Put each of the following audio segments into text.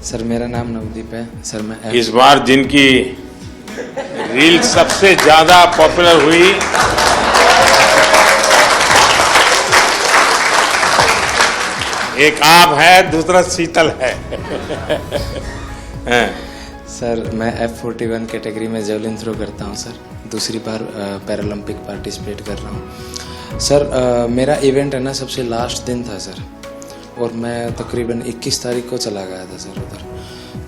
Sir मेरा नाम नवदीप है। सर मैं इस बार जिनकी रील सबसे ज्यादा पॉपुलर हुई एक आप है, दूसरा शीतल है। सर मैं F41 कैटेगरी में जेवलिन थ्रो करता हूं सर। दूसरी बार पैरालंपिक पार्टिसिपेट कर रहा हूं सर। मेरा इवेंट है ना सबसे लास्ट दिन था सर, और मैं तकरीबन 21 तारीख को चला गया था सर उधर।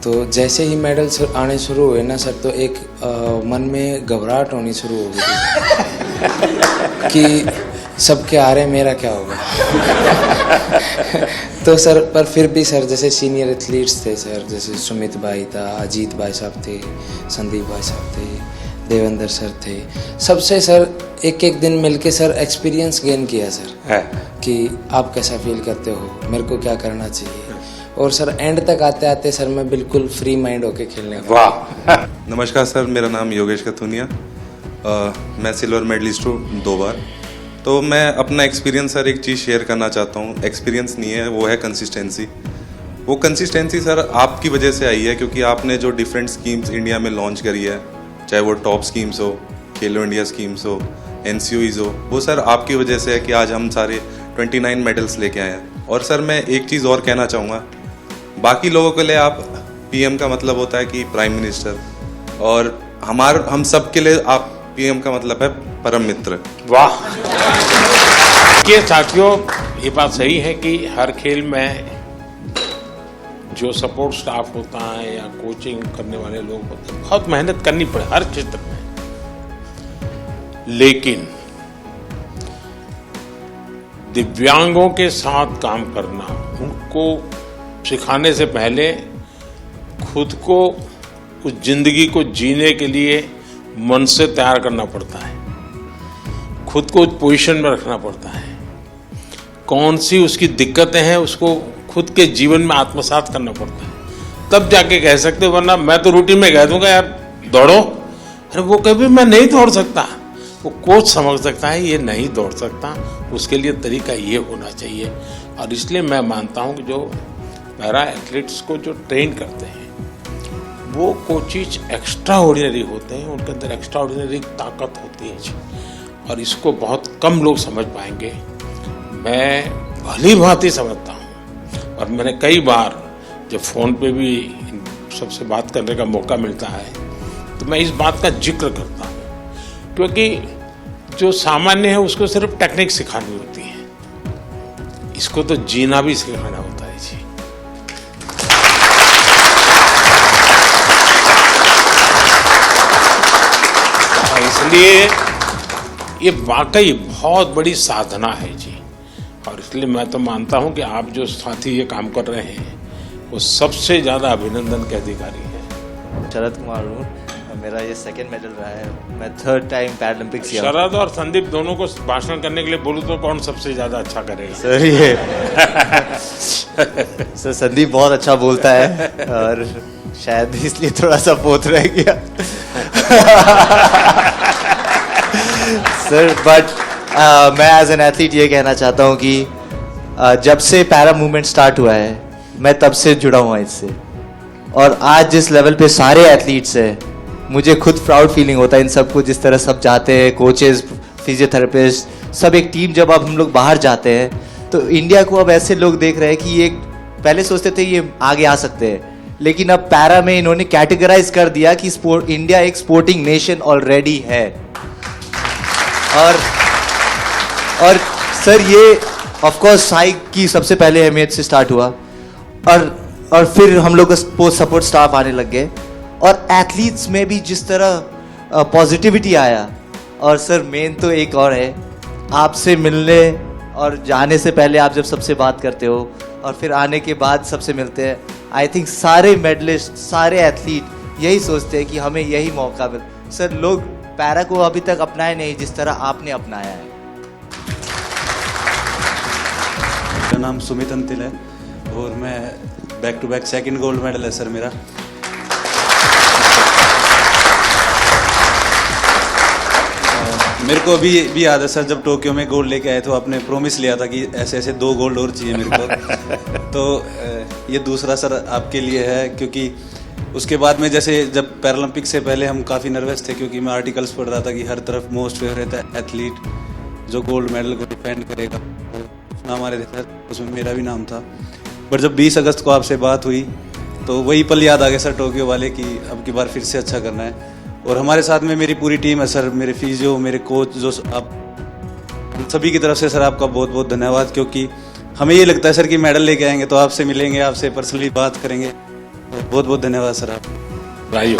तो जैसे ही मेडल आने शुरू हुए ना सर, तो एक मन में घबराहट होनी शुरू हो गई थी कि सबके आ रहे मेरा क्या होगा। तो सर पर फिर भी सर जैसे सीनियर एथलीट्स थे सर, जैसे सुमित भाई था, अजीत भाई साहब थे, संदीप भाई साहब थे, देवेंद्र सर थे, सबसे सर एक एक दिन मिलके सर एक्सपीरियंस गेन किया सर कि आप कैसा फील करते हो, मेरे को क्या करना चाहिए। और सर एंड तक आते आते सर मैं बिल्कुल फ्री माइंड होके खेलने का। वाह। नमस्कार सर, मेरा नाम योगेश कथुनिया। मैं सिल्वर मेडलिस्ट हूँ 2 बार। तो मैं अपना एक्सपीरियंस सर एक चीज़ शेयर करना चाहता हूँ। एक्सपीरियंस नहीं है, वो है कंसिस्टेंसी। वो कंसिस्टेंसी सर आपकी वजह से आई है, क्योंकि आपने जो डिफरेंट स्कीम्स इंडिया में लॉन्च करी है, चाहे वो टॉप स्कीम्स हो, खेलो इंडिया स्कीम्स हो, NCOEs हो, वो सर आपकी वजह से है कि आज हम सारे 29 मेडल्स लेके आए हैं। और सर मैं एक चीज़ और कहना चाहूँगा, बाकी लोगों के लिए आप PM का मतलब होता है कि प्राइम मिनिस्टर, और हम सब के लिए आप PM का मतलब है परम मित्र। वाह। ये साथियों, ये बात सही है कि हर खेल में जो सपोर्ट स्टाफ होता है या कोचिंग करने वाले लोग होते हैं, बहुत मेहनत करनी पड़े हर क्षेत्र में। लेकिन दिव्यांगों के साथ काम करना, उनको सिखाने से पहले खुद को उस जिंदगी को जीने के लिए मन से तैयार करना पड़ता है, खुद को उस पोजीशन में रखना पड़ता है। कौन सी उसकी दिक्कतें हैं उसको खुद के जीवन में आत्मसात करना पड़ता है, तब जाके कह सकते, वरना मैं तो रूटीन में कह दूंगा यार दौड़ो, अरे वो कभी मैं नहीं दौड़ सकता। वो कोच समझ सकता है ये नहीं दौड़ सकता, उसके लिए तरीका ये होना चाहिए। और इसलिए मैं मानता हूँ कि जो पैरा एथलीट्स को जो ट्रेन करते हैं वो कोचिज एक्स्ट्रा ऑर्डिनरी होते हैं, उनके अंदर एक्स्ट्रा ऑर्डिनरी ताकत होती है, और इसको बहुत कम लोग समझ पाएंगे। मैं भली भांति समझता हूँ, और मैंने कई बार जब फ़ोन पे भी सबसे बात करने का मौका मिलता है तो मैं इस बात का जिक्र करता हूँ, क्योंकि जो सामान्य है उसको सिर्फ टेक्निक सिखानी होती है, इसको तो जीना भी सिखाना होता है जी। इसलिए ये वाकई बहुत बड़ी साधना है जी। और इसलिए मैं तो मानता हूं कि आप जो साथी ये काम कर रहे हैं वो सबसे ज़्यादा अभिनंदन के अधिकारी हैं। शरद कुमार हूँ, मेरा ये 2nd मेडल रहा है। मैं 3rd टाइम पैरालंपिक्स किया। शरद और संदीप दोनों को भाषण करने के लिए बोलूँ तो कौन सबसे ज़्यादा अच्छा करेगा? सर ये सर संदीप बहुत अच्छा बोलता है, और शायद इसलिए थोड़ा सा पोत रह गया। सर बट मैं एज एन एथलीट ये कहना चाहता हूँ कि जब से पैरा मूवमेंट स्टार्ट हुआ है मैं तब से जुड़ा हुआ इससे, और आज जिस लेवल पे सारे एथलीट्स हैं मुझे खुद प्राउड फीलिंग होता है इन सबको, जिस तरह सब जाते हैं, कोचेस, फिजियोथेरेपिस्ट, सब एक टीम। जब अब हम लोग बाहर जाते हैं तो इंडिया को अब ऐसे लोग देख रहे हैं कि ये पहले सोचते थे ये आगे आ सकते हैं, लेकिन अब पैरा में इन्होंने कैटेगराइज कर दिया कि इंडिया एक स्पोर्टिंग नेशन ऑलरेडी है। और सर ये ऑफ कोर्स साई की सबसे पहले अहमियत से स्टार्ट हुआ, और फिर हम लोग का सपोर्ट स्टाफ आने लग गए, और एथलीट्स में भी जिस तरह पॉजिटिविटी आया। और सर मेन तो एक और है, आपसे मिलने और जाने से पहले आप जब सबसे बात करते हो और फिर आने के बाद सबसे मिलते हैं, आई थिंक सारे मेडलिस्ट, सारे एथलीट यही सोचते हैं कि हमें यही मौका मिले। सर लोग पैरा को अभी तक अपनाए नहीं जिस तरह आपने अपनाया है। मेरा नाम सुमित अंतिल है, और मैं back to back 2nd gold medal है सर मेरा। मेरे को भी याद है सर, जब टोक्यो में गोल्ड लेके आए तो आपने प्रॉमिस लिया था कि ऐसे ऐसे 2 गोल्ड और चाहिए मेरे को। तो ये दूसरा सर आपके लिए है, क्योंकि उसके बाद में जैसे जब पैरालंपिक से पहले हम काफ़ी नर्वस थे, क्योंकि मैं आर्टिकल्स पढ़ रहा था कि हर तरफ मोस्ट फेवरेट एथलीट जो गोल्ड मेडल को डिफेंड करेगा, नाम हमारे थे सर, उसमें मेरा भी नाम था। पर जब 20 अगस्त को आपसे बात हुई तो वही पल याद आ गया सर टोक्यो वाले, कि अब की बार फिर से अच्छा करना है। और हमारे साथ में मेरी पूरी टीम है सर, मेरे फिजियो, मेरे कोच, जो आप सभी की तरफ से सर आपका बहुत बहुत धन्यवाद, क्योंकि हमें ये लगता है सर कि मेडल लेके आएंगे तो आपसे मिलेंगे, आपसे पर्सनली बात करेंगे। बहुत बहुत धन्यवाद सर आप। भाइयों